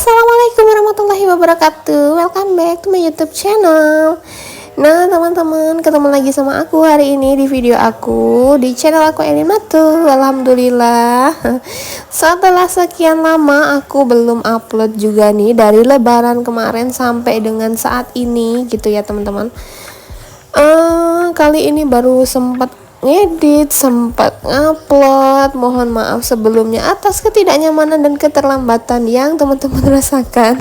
Assalamualaikum warahmatullahi wabarakatuh. Welcome back to my YouTube channel. Nah teman-teman, ketemu lagi sama aku hari ini di video aku di channel aku Elin Matu. Alhamdulillah, setelah sekian lama aku belum upload juga nih, dari lebaran kemarin sampai dengan saat ini gitu ya teman-teman. Kali ini baru sempat ngedit, sempat ngupload. Mohon maaf sebelumnya atas ketidaknyamanan dan keterlambatan yang teman-teman rasakan.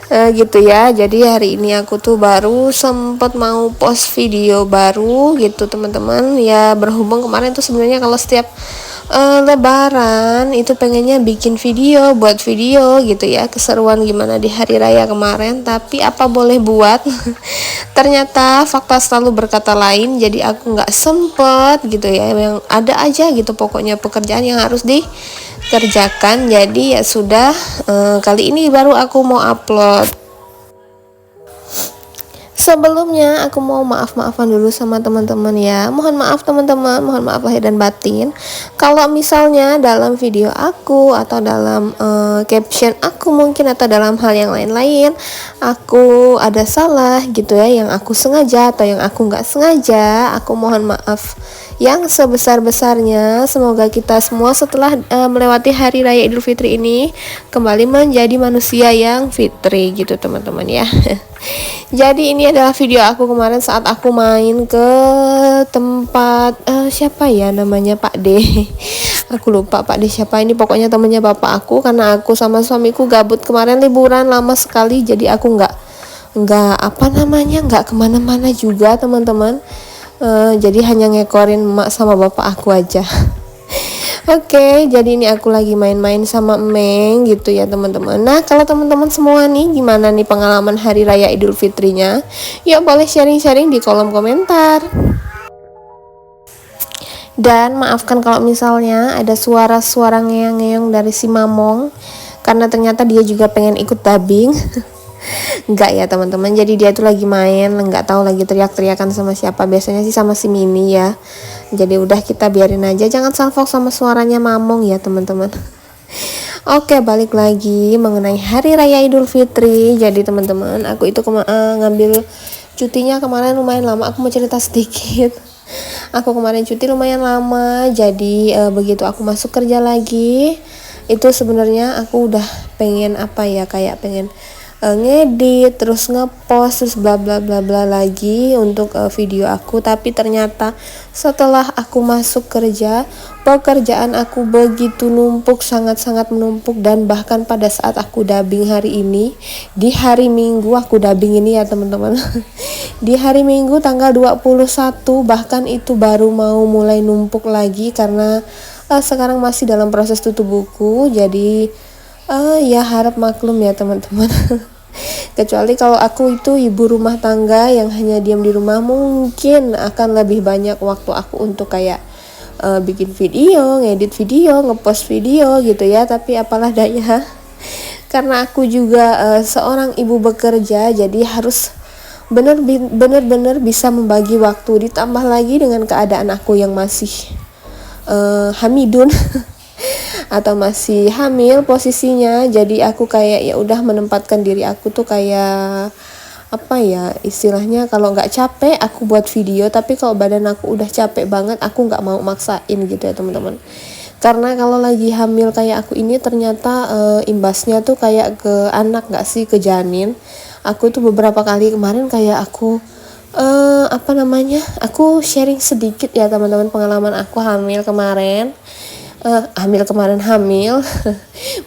Gitu ya. Jadi hari ini aku tuh baru sempat mau post video baru gitu teman-teman. Ya berhubung kemarin tuh sebenarnya kalau setiap lebaran itu pengennya bikin video, buat video gitu ya, keseruan gimana di hari raya kemarin, tapi apa boleh buat. Ternyata fakta selalu berkata lain, jadi aku nggak sempet gitu ya, yang ada aja gitu pokoknya pekerjaan yang harus dikerjakan. Jadi ya sudah, kali ini baru aku mau upload. Sebelumnya aku mau maaf-maafan dulu sama teman-teman ya. Mohon maaf teman-teman, mohon maaf lahir dan batin. Kalau misalnya dalam video aku atau dalam caption aku mungkin atau dalam hal yang lain-lain aku ada salah gitu ya, yang aku sengaja atau yang aku nggak sengaja, aku mohon maaf yang sebesar-besarnya. Semoga kita semua setelah melewati hari raya Idul Fitri ini kembali menjadi manusia yang fitri gitu teman-teman ya. Jadi ini adalah video aku kemarin saat aku main ke tempat siapa ya namanya, Pak D. Aku lupa Pak D siapa, ini pokoknya temennya bapak aku, karena aku sama suamiku gabut kemarin liburan lama sekali, jadi aku nggak kemana-mana juga teman-teman. Jadi hanya ngekorin emak sama bapak aku aja. Oke, jadi ini aku lagi main-main sama Meng gitu ya teman-teman. Nah kalau teman-teman semua nih, gimana nih pengalaman hari raya Idul Fitrinya? Yuk boleh sharing-sharing di kolom komentar. Dan maafkan kalau misalnya ada suara-suara ngeyang-ngeyang dari si Mamong, karena ternyata dia juga pengen ikut dubbing. Enggak ya teman-teman, jadi dia tuh lagi main, nggak tahu lagi teriak-teriakan sama siapa, biasanya sih sama si Mini ya. Jadi udah kita biarin aja, jangan salfok sama suaranya Mamong ya teman-teman. Oke, balik lagi mengenai hari raya Idul Fitri. Jadi teman-teman, aku itu ngambil cutinya kemarin lumayan lama. Aku mau cerita sedikit. Aku kemarin cuti lumayan lama, jadi begitu aku masuk kerja lagi, itu sebenarnya aku udah pengen kayak pengen ngedit, terus ngepost, terus bla bla bla bla lagi untuk video aku. Tapi ternyata setelah aku masuk kerja, pekerjaan aku begitu numpuk, sangat-sangat menumpuk. Dan bahkan pada saat aku dubbing hari ini, di hari Minggu aku dubbing ini ya teman-teman. Di hari Minggu tanggal 21, bahkan itu baru mau mulai numpuk lagi, karena sekarang masih dalam proses tutup buku. Jadi ya harap maklum ya teman-teman. Kecuali kalau aku itu ibu rumah tangga yang hanya diam di rumah, mungkin akan lebih banyak waktu aku untuk kayak bikin video, ngedit video, ngepost video gitu ya. Tapi apalah daya, karena aku juga seorang ibu bekerja, jadi harus benar-benar bisa membagi waktu. Ditambah lagi dengan keadaan aku yang masih hamidun atau masih hamil posisinya, jadi aku kayak ya udah menempatkan diri aku tuh kayak istilahnya, kalau nggak capek aku buat video, tapi kalau badan aku udah capek banget aku nggak mau maksain gitu ya teman-teman. Karena kalau lagi hamil kayak aku ini ternyata imbasnya tuh kayak ke anak, nggak sih, ke janin. Aku tuh beberapa kali kemarin kayak aku aku sharing sedikit ya teman-teman, pengalaman aku hamil kemarin.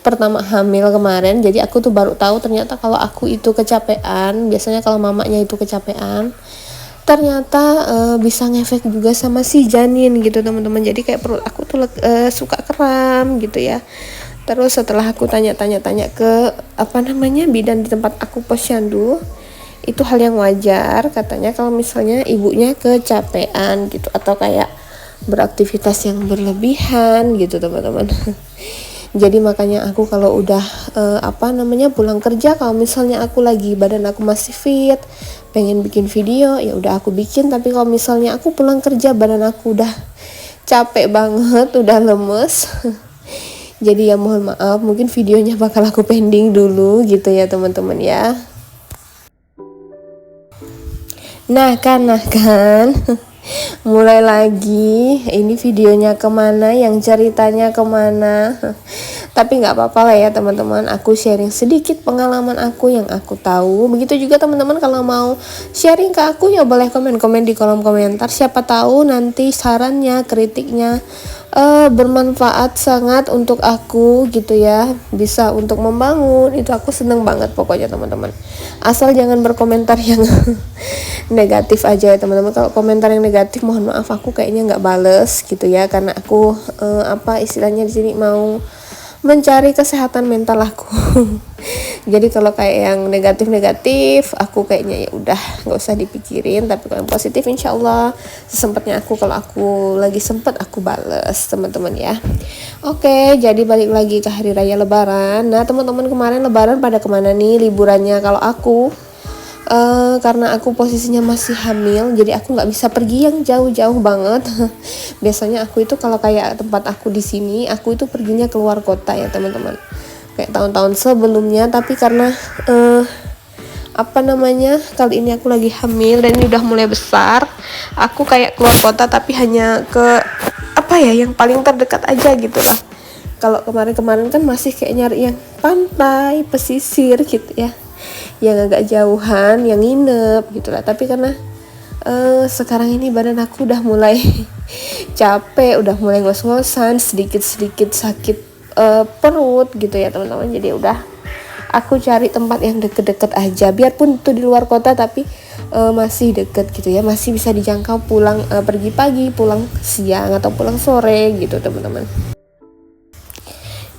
Pertama hamil kemarin, jadi aku tuh baru tahu ternyata kalau aku itu kecapean. Biasanya kalau mamanya itu kecapean, ternyata bisa ngefek juga sama si janin gitu teman-teman. Jadi kayak perut aku tuh suka kram gitu ya. Terus setelah aku tanya-tanya ke bidan di tempat aku posyandu, itu hal yang wajar katanya kalau misalnya ibunya kecapean gitu, atau kayak beraktivitas yang berlebihan gitu teman-teman. Jadi makanya aku kalau udah pulang kerja, kalau misalnya aku lagi badan aku masih fit, pengen bikin video, ya udah aku bikin. Tapi kalau misalnya aku pulang kerja badan aku udah capek banget, udah lemes, Jadi ya mohon maaf, mungkin videonya bakal aku pending dulu gitu ya teman-teman ya. Nah kan mulai lagi, ini videonya kemana, yang ceritanya kemana. Tapi nggak apa-apa lah ya teman-teman, aku sharing sedikit pengalaman aku yang aku tahu. Begitu juga teman-teman kalau mau sharing ke aku ya boleh komen-komen di kolom komentar. Siapa tahu nanti sarannya, kritiknya bermanfaat sangat untuk aku gitu ya, bisa untuk membangun. Itu aku seneng banget pokoknya teman-teman, asal jangan berkomentar yang negatif aja ya teman-teman. Kalau komentar yang negatif mohon maaf, aku kayaknya nggak bales gitu ya, karena aku apa istilahnya di sini mau mencari kesehatan mental aku. Jadi kalau kayak yang negatif-negatif aku kayaknya ya udah nggak usah dipikirin. Tapi kalau yang positif insya Allah sesempatnya aku, kalau aku lagi sempet aku bales teman-teman ya. Oke, jadi balik lagi ke hari raya lebaran. Nah teman-teman, kemarin lebaran pada kemana nih liburannya? Kalau aku karena aku posisinya masih hamil, jadi aku nggak bisa pergi yang jauh-jauh banget. Biasanya aku itu kalau kayak tempat aku di sini, aku itu perginya keluar kota ya teman-teman, kayak tahun-tahun sebelumnya. Tapi karena apa namanya, kali ini aku lagi hamil dan ini udah mulai besar, aku kayak keluar kota tapi hanya ke apa ya, yang paling terdekat aja gitu lah. Kalau kemarin-kemarin kan masih kayak nyari yang pantai, pesisir gitu ya, yang agak jauhan, yang nginep gitu lah. Tapi karena sekarang ini badan aku udah mulai capek, udah mulai ngos-ngosan, sedikit-sedikit sakit perut gitu ya teman-teman. Jadi udah aku cari tempat yang deket-deket aja, biarpun itu di luar kota tapi masih deket gitu ya, masih bisa dijangkau. Pulang pergi pagi, pulang siang atau pulang sore gitu teman-teman.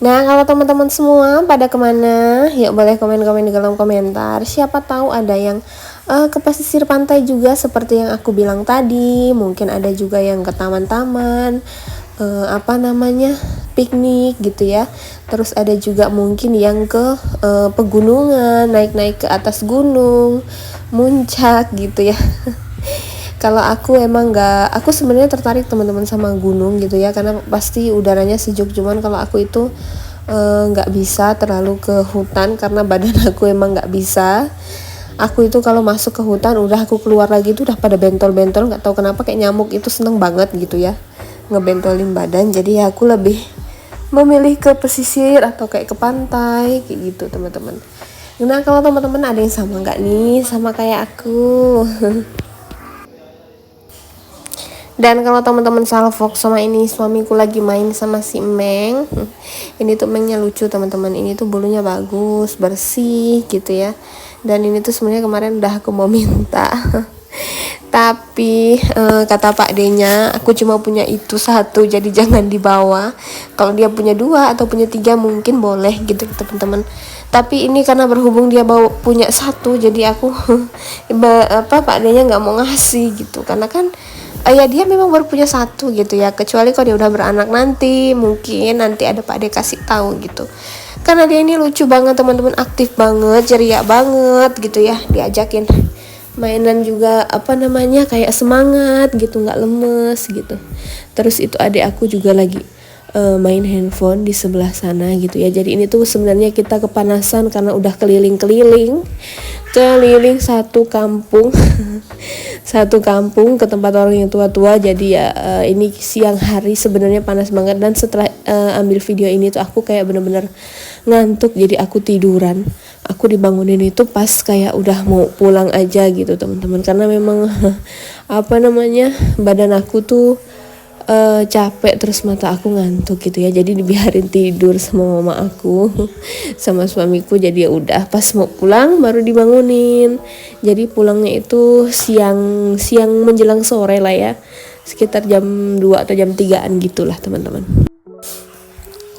Nah kalau teman-teman semua pada kemana, yuk boleh komen-komen di kolom komentar. Siapa tahu ada yang ke pesisir pantai juga seperti yang aku bilang tadi. Mungkin ada juga yang ke taman-taman, apa namanya, piknik gitu ya. Terus ada juga mungkin yang ke pegunungan, naik-naik ke atas gunung, muncak gitu ya. Kalau aku emang aku sebenarnya tertarik teman-teman sama gunung gitu ya, karena pasti udaranya sejuk. Cuman kalau aku itu nggak bisa terlalu ke hutan karena badan aku emang nggak bisa. Aku itu kalau masuk ke hutan udah aku keluar lagi itu udah pada bentol-bentol, nggak tahu kenapa, kayak nyamuk itu seneng banget gitu ya ngebentolin badan. Jadi ya aku lebih memilih ke pesisir atau kayak ke pantai kayak gitu teman-teman. Nah kalau teman-teman ada yang sama nggak nih sama kayak aku? Dan kalau teman-teman salvok sama ini, suamiku lagi main sama si Meng. Ini tuh Mengnya lucu teman-teman. Ini tuh bulunya bagus, bersih gitu ya. Dan ini tuh sebenarnya kemarin udah aku mau minta. Tapi kata Pak D-nya, aku cuma punya itu satu, jadi jangan dibawa. Kalau dia punya 2 atau punya 3 mungkin boleh gitu teman-teman. Tapi ini karena berhubung dia punya 1, jadi aku Pak D-nya nggak mau ngasih gitu. Karena kan ya dia memang baru punya 1 gitu ya. Kecuali kalau dia udah beranak nanti, mungkin nanti ada Pak D kasih tahu gitu. Karena dia ini lucu banget teman-teman, aktif banget, ceria banget gitu ya. Diajakin mainan juga apa namanya, kayak semangat gitu, nggak lemes gitu. Terus itu adik aku juga lagi main handphone di sebelah sana gitu ya. Jadi ini tuh sebenarnya kita kepanasan karena udah keliling satu kampung satu kampung ke tempat orang yang tua-tua. Jadi ya ini siang hari sebenarnya panas banget. Dan setelah ambil video ini tuh aku kayak bener-bener ngantuk, jadi aku tiduran. Aku dibangunin itu pas kayak udah mau pulang aja gitu teman-teman, karena memang apa namanya, badan aku tuh capek, terus mata aku ngantuk gitu ya. Jadi dibiarin tidur sama mama aku sama suamiku. Jadi ya udah pas mau pulang baru dibangunin. Jadi pulangnya itu siang menjelang sore lah ya, sekitar jam 2 atau jam 3-an gitulah teman-teman.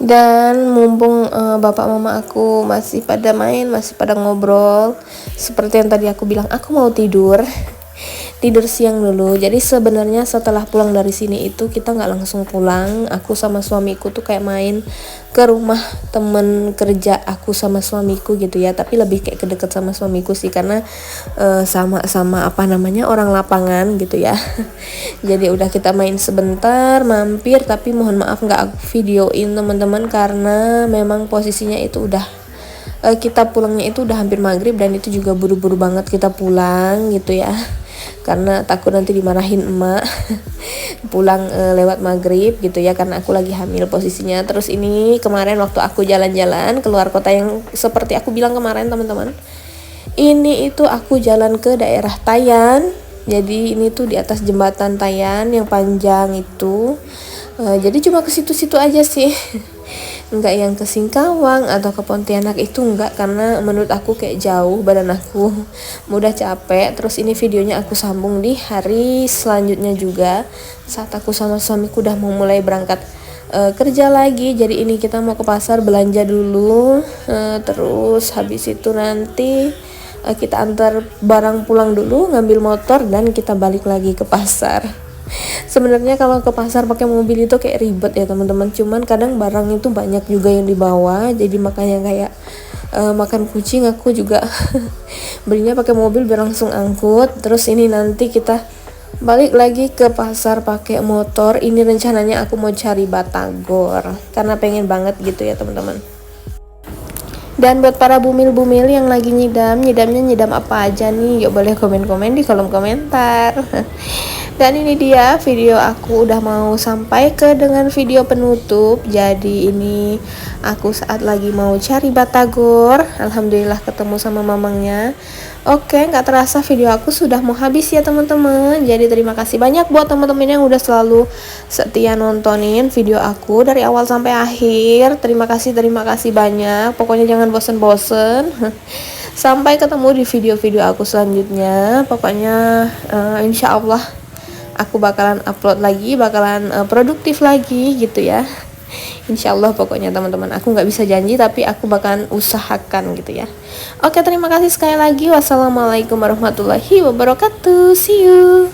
Dan mumpung bapak mama aku masih pada main, masih pada ngobrol, seperti yang tadi aku bilang, aku mau tidur. tidur siang dulu. Jadi sebenarnya setelah pulang dari sini itu kita nggak langsung pulang. Aku sama suamiku tuh kayak main ke rumah temen kerja aku sama suamiku gitu ya, tapi lebih kayak kedeket sama suamiku sih, karena sama-sama apa namanya orang lapangan gitu ya. Jadi udah kita main sebentar, mampir, tapi mohon maaf nggak aku videoin teman-teman karena memang posisinya itu udah kita pulangnya itu udah hampir maghrib, dan itu juga buru-buru banget kita pulang gitu ya, karena takut nanti dimarahin emak pulang lewat maghrib gitu ya, karena aku lagi hamil posisinya. Terus ini kemarin waktu aku jalan-jalan keluar kota, yang seperti aku bilang kemarin teman-teman, ini itu aku jalan ke daerah Tayan. Jadi ini tuh di atas jembatan Tayan yang panjang itu. Jadi cuma ke situ-situ aja sih. Enggak yang ke Singkawang atau ke Pontianak, itu enggak, karena menurut aku kayak jauh, badan aku mudah capek. Terus ini videonya aku sambung di hari selanjutnya juga, saat aku sama suamiku udah mau mulai berangkat kerja lagi. Jadi ini kita mau ke pasar belanja dulu, terus habis itu nanti kita antar barang pulang dulu, ngambil motor, dan kita balik lagi ke pasar. Sebenarnya kalau ke pasar pakai mobil itu kayak ribet ya teman-teman, cuman kadang barang itu banyak juga yang dibawa, jadi makanya kayak makan kucing aku juga belinya pakai mobil biar langsung angkut. Terus ini nanti kita balik lagi ke pasar pakai motor. Ini rencananya aku mau cari batagor karena pengen banget gitu ya teman-teman. Dan buat para bumil-bumil yang lagi nyidamnya nyidam apa aja nih, yuk boleh komen-komen di kolom komentar. Dan ini dia video aku udah mau sampai ke dengan video penutup. Jadi ini aku saat lagi mau cari batagor, alhamdulillah ketemu sama mamangnya. Oke, nggak terasa video aku sudah mau habis ya teman-teman. Jadi terima kasih banyak buat teman-teman yang udah selalu setia nontonin video aku dari awal sampai akhir. Terima kasih banyak. Pokoknya jangan bosen-bosen. Sampai ketemu di video-video aku selanjutnya. Pokoknya insya Allah aku bakalan upload lagi, bakalan produktif lagi gitu ya. Insya Allah pokoknya teman-teman, aku nggak bisa janji tapi aku bakalan usahakan gitu ya. Oke, terima kasih sekali lagi. Wassalamualaikum warahmatullahi wabarakatuh. See you.